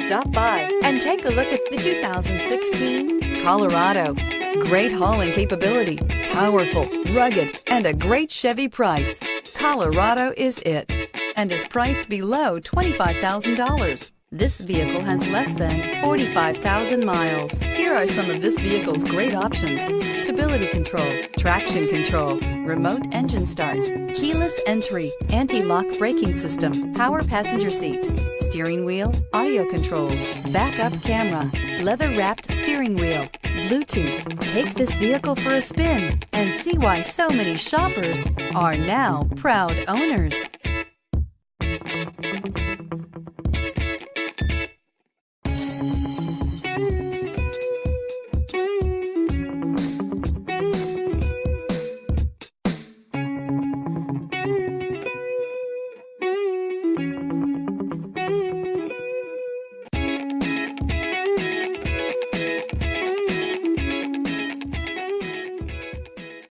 Stop by and take a look at the 2016 Colorado. Great hauling capability, powerful, rugged, and a great Chevy price. Colorado is it, and is priced below $25,000. This vehicle has less than 45,000 miles. Here are some of this vehicle's great options: stability control, traction control, remote engine start, keyless entry, anti-lock braking system, power passenger seat, steering wheel audio controls, backup camera, leather-wrapped steering wheel, Bluetooth. Take this vehicle for a spin and see why so many shoppers are now proud owners.